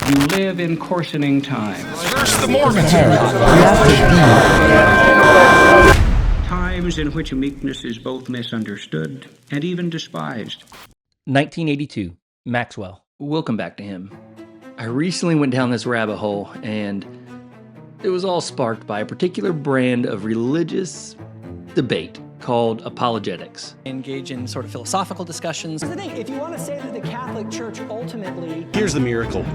You live in coarsening times. First, the Mormons. Times in which meekness is both misunderstood and even despised. 1982, Maxwell. We'll come back to him. I recently went down this rabbit hole, and it was all sparked by a particular brand of religious debate called apologetics. Engage in sort of philosophical discussions. Here's the thing, if you want to say that the Catholic Church ultimately... Here's the miracle.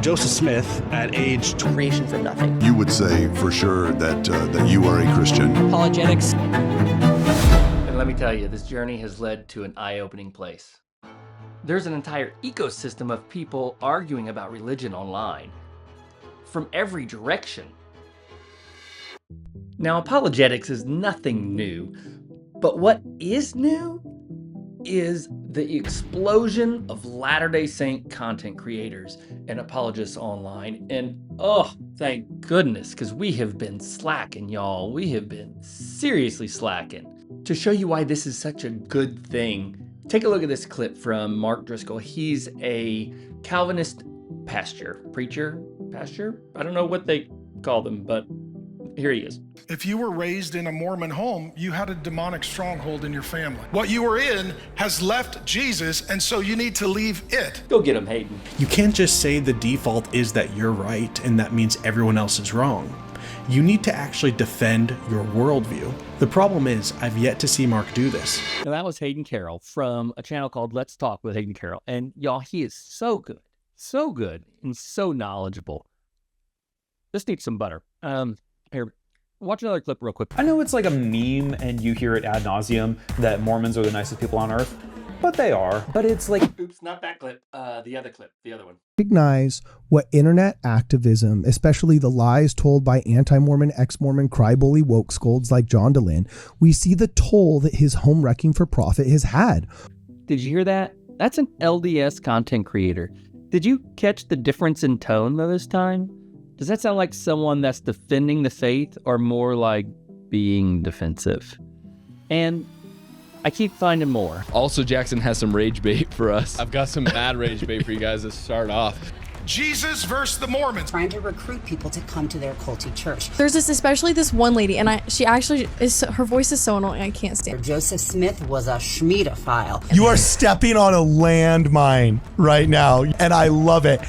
Joseph Smith, at age... Creation from nothing. You would say for sure that you are a Christian. Apologetics. And let me tell you, this journey has led to an eye-opening place. There's an entire ecosystem of people arguing about religion online, from every direction. Now, apologetics is nothing new, but what is new is the explosion of Latter-day Saint content creators and apologists online. And oh, thank goodness, because we have been slacking, y'all. We have been seriously slacking. To show you why this is such a good thing, take a look at this clip from Mark Driscoll. He's a Calvinist pastor. I don't know what they call them, but here he is. If you were raised in a Mormon home, you had a demonic stronghold in your family. What you were in has left Jesus, and so you need to leave it. Go get him, Hayden. You can't just say the default is that you're right and that means everyone else is wrong. You need to actually defend your worldview. The problem is, I've yet to see Mark do this. Now that was HaydenCarroll from a channel called Let's Talk with HaydenCarroll. And y'all, he is so good, and so knowledgeable. This needs some butter. Here, watch another clip real quick. I know it's like a meme and you hear it ad nauseum that Mormons are the nicest people on earth, but they are. But it's like... Oops, not that clip. The other one. Recognize what internet activism, especially the lies told by anti-Mormon, ex-Mormon, cry-bully woke scolds like John DeLynn, we see the toll that his home wrecking for profit has had. Did you hear that? That's an LDS content creator. Did you catch the difference in tone though this time? Does that sound like someone that's defending the faith or more like being defensive? And I keep finding more. Also, Jackson has some rage bait for us. I've got some mad rage bait for you guys to start off. Jesus versus the Mormons. Trying to recruit people to come to their culty church. There's especially this one lady, and she actually is, her voice is so annoying, I can't stand it. Joseph Smith was a Schmiedophile. You are stepping on a landmine right now, and I love it.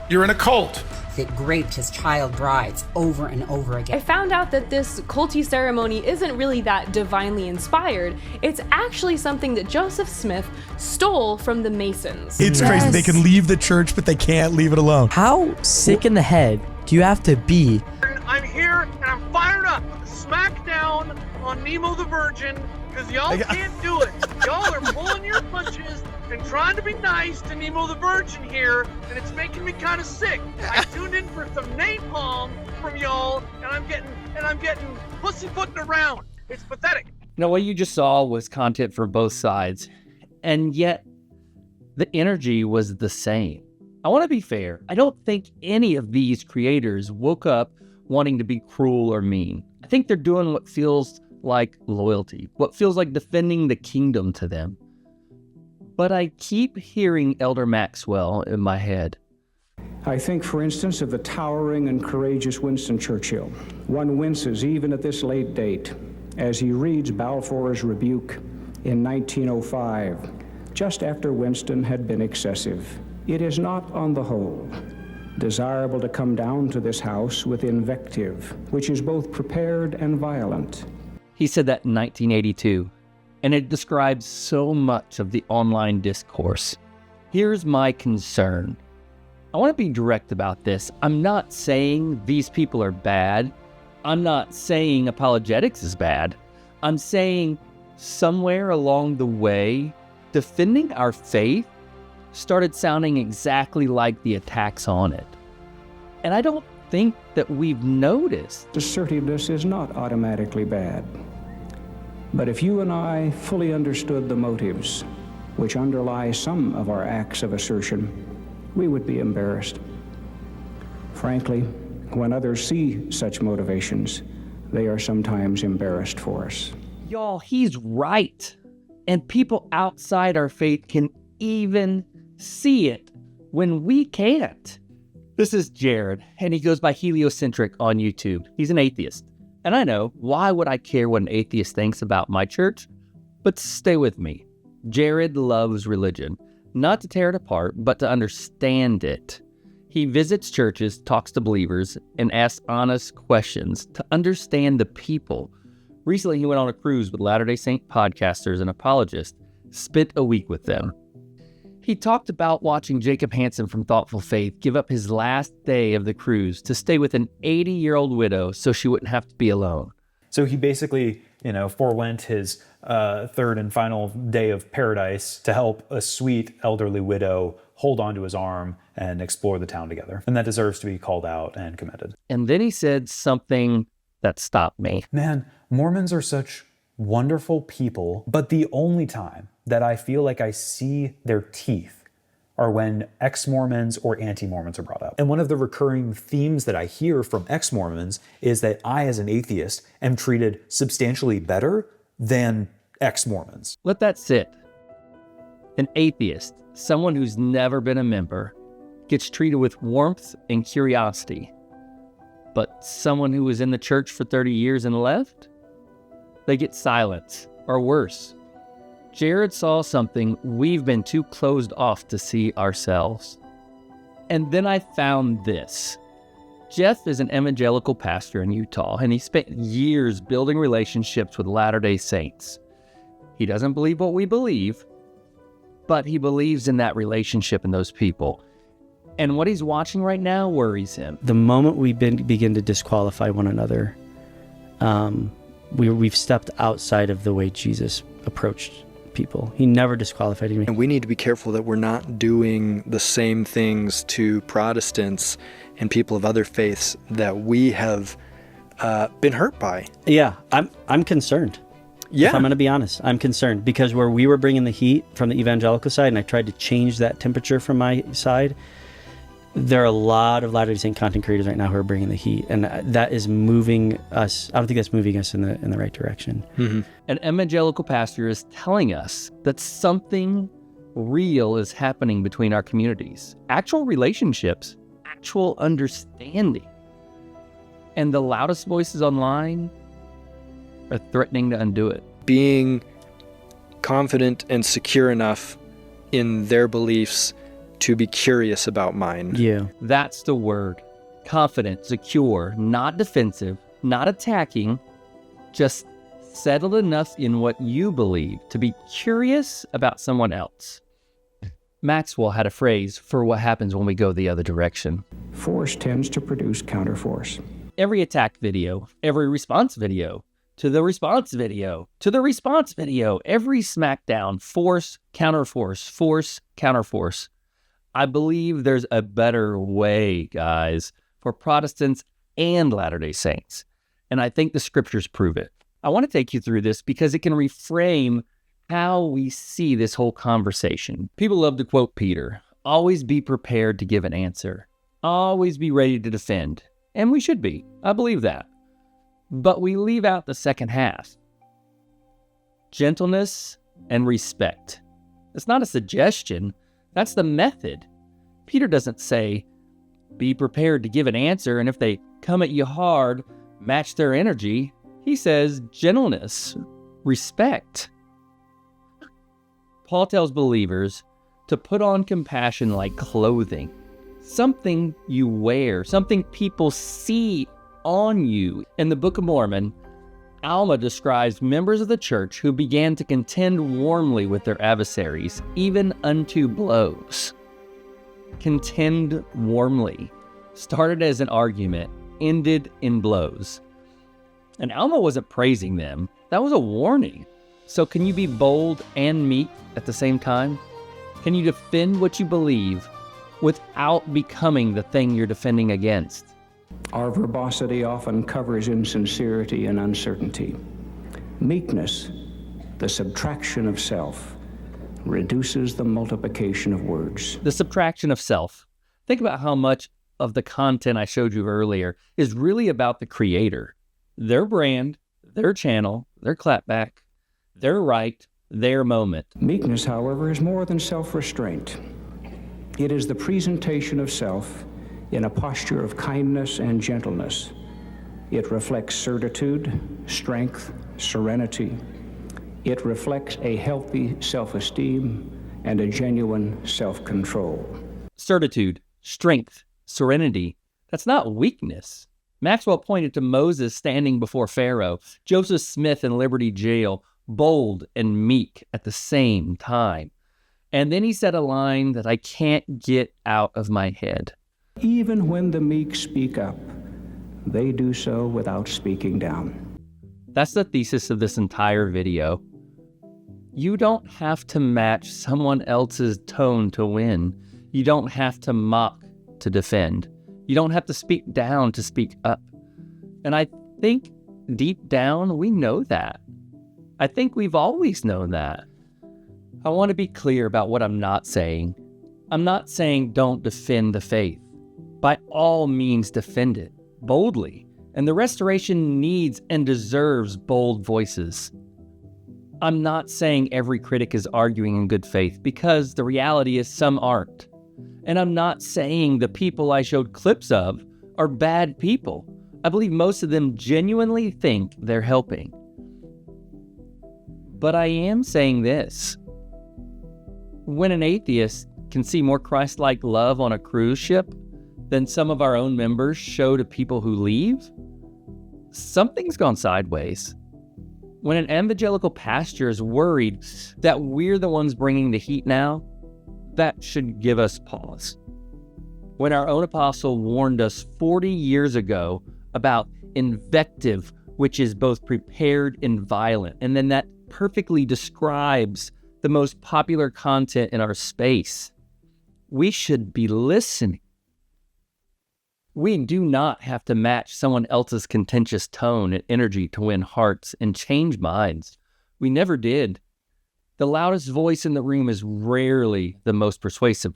You're in a cult that raped his child brides over and over again. I found out that this culty ceremony isn't really that divinely inspired. It's actually something that Joseph Smith stole from the Masons. It's crazy. They can leave the church, but they can't leave it alone. How sick in the head do you have to be? I'm here and I'm fired up with the smackdown on Nemo the Virgin because y'all can't do it. Y'all are pulling your punches and trying to be nice to Nemo the Virgin here, and it's making me kind of sick. I tuned in for some napalm from y'all, and I'm getting pussyfooting around. It's pathetic. Now, what you just saw was content from both sides, and yet the energy was the same. I want to be fair. I don't think any of these creators woke up wanting to be cruel or mean. I think they're doing what feels like loyalty, what feels like defending the kingdom to them. But I keep hearing Elder Maxwell in my head. I think, for instance, of the towering and courageous Winston Churchill. One winces even at this late date as he reads Balfour's rebuke in 1905, just after Winston had been excessive. It is not, on the whole, desirable to come down to this house with invective, which is both prepared and violent. He said that in 1982. And it describes so much of the online discourse. Here's my concern. I want to be direct about this. I'm not saying these people are bad. I'm not saying apologetics is bad. I'm saying somewhere along the way, defending our faith started sounding exactly like the attacks on it. And I don't think that we've noticed. Assertiveness is not automatically bad. But if you and I fully understood the motives which underlie some of our acts of assertion, we would be embarrassed. Frankly, when others see such motivations, they are sometimes embarrassed for us. Y'all, he's right. And people outside our faith can even see it when we can't. This is Jared, and he goes by Heliocentric on YouTube. He's an atheist. And I know, why would I care what an atheist thinks about my church? But stay with me. Jared loves religion, not to tear it apart, but to understand it. He visits churches, talks to believers, and asks honest questions to understand the people. Recently, he went on a cruise with Latter-day Saint podcasters and apologists, spent a week with them. He talked about watching Jacob Hansen from Thoughtful Faith give up his last day of the cruise to stay with an 80-year-old widow so she wouldn't have to be alone. So he basically, forewent his third and final day of paradise to help a sweet elderly widow hold onto his arm and explore the town together. And that deserves to be called out and commended. And then he said something that stopped me. Man, Mormons are such wonderful people, but the only time that I feel like I see their teeth are when ex-Mormons or anti-Mormons are brought up. And one of the recurring themes that I hear from ex-Mormons is that I, as an atheist, am treated substantially better than ex-Mormons. Let that sit. An atheist, someone who's never been a member, gets treated with warmth and curiosity. But someone who was in the church for 30 years and left, they get silence, or worse. Jared saw something we've been too closed off to see ourselves. And then I found this. Jeff is an evangelical pastor in Utah, and he spent years building relationships with Latter-day Saints. He doesn't believe what we believe, but he believes in that relationship and those people. And what he's watching right now worries him. The moment we begin to disqualify one another, we've stepped outside of the way Jesus approached people. He never disqualified me. And we need to be careful that we're not doing the same things to Protestants and people of other faiths that we have been hurt by. Yeah, I'm concerned. Yeah. If I'm going to be honest, I'm concerned because where we were bringing the heat from the evangelical side and I tried to change that temperature from my side, there are a lot of Latter-day Saint content creators right now who are bringing the heat, and that is moving us. I don't think that's moving us in the right direction. Mm-hmm. An evangelical pastor is telling us that something real is happening between our communities. Actual relationships, actual understanding. And the loudest voices online are threatening to undo it. Being confident and secure enough in their beliefs to be curious about mine. Yeah. That's the word. Confident, secure, not defensive, not attacking, just settled enough in what you believe to be curious about someone else. Maxwell had a phrase for what happens when we go the other direction. Force tends to produce counterforce. Every attack video, every response video, to the response video, to the response video, every smackdown, force, counterforce, force, counterforce. I believe there's a better way, guys, for Protestants and Latter-day Saints. And I think the scriptures prove it. I want to take you through this because it can reframe how we see this whole conversation. People love to quote Peter, always be prepared to give an answer. Always be ready to defend. And we should be. I believe that. But we leave out the second half. Gentleness and respect. It's not a suggestion. That's the method. Peter doesn't say, be prepared to give an answer, and if they come at you hard, match their energy. He says gentleness, respect. Paul tells believers to put on compassion like clothing, something you wear, something people see on you. In the Book of Mormon, Alma describes members of the church who began to contend warmly with their adversaries, even unto blows. Contend warmly. Started as an argument, ended in blows. And Alma wasn't praising them. That was a warning. So can you be bold and meek at the same time? Can you defend what you believe without becoming the thing you're defending against? Our verbosity often covers insincerity and uncertainty. Meekness, the subtraction of self, reduces the multiplication of words. The subtraction of self. Think about how much of the content I showed you earlier is really about the creator. Their brand, their channel, their clapback, their right, their moment. Meekness, however, is more than self-restraint. It is the presentation of self in a posture of kindness and gentleness. It reflects certitude, strength, serenity. It reflects a healthy self-esteem and a genuine self-control. Certitude, strength, serenity. That's not weakness. Maxwell pointed to Moses standing before Pharaoh, Joseph Smith in Liberty Jail, bold and meek at the same time. And then he said a line that I can't get out of my head. Even when the meek speak up, they do so without speaking down. That's the thesis of this entire video. You don't have to match someone else's tone to win. You don't have to mock to defend. You don't have to speak down to speak up. And I think deep down we know that. I think we've always known that. I want to be clear about what I'm not saying. I'm not saying don't defend the faith. By all means defend it, boldly. And the restoration needs and deserves bold voices. I'm not saying every critic is arguing in good faith, because the reality is some aren't. And I'm not saying the people I showed clips of are bad people. I believe most of them genuinely think they're helping. But I am saying this. When an atheist can see more Christ-like love on a cruise ship than some of our own members show to people who leave, something's gone sideways. When an evangelical pastor is worried that we're the ones bringing the heat now, that should give us pause. When our own apostle warned us 40 years ago about invective, which is both prepared and violent, and then that perfectly describes the most popular content in our space, we should be listening. We do not have to match someone else's contentious tone and energy to win hearts and change minds. We never did. The loudest voice in the room is rarely the most persuasive.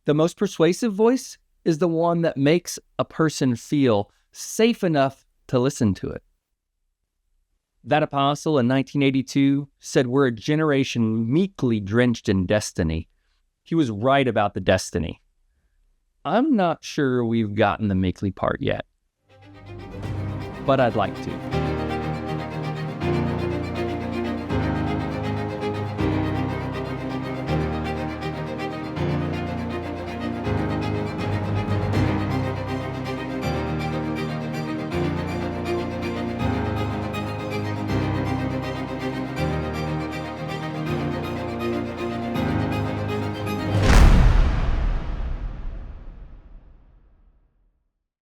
The most persuasive voice is the one that makes a person feel safe enough to listen to it. That apostle in 1982 said we're a generation meekly drenched in destiny. He was right about the destiny. I'm not sure we've gotten the meekly part yet, but I'd like to.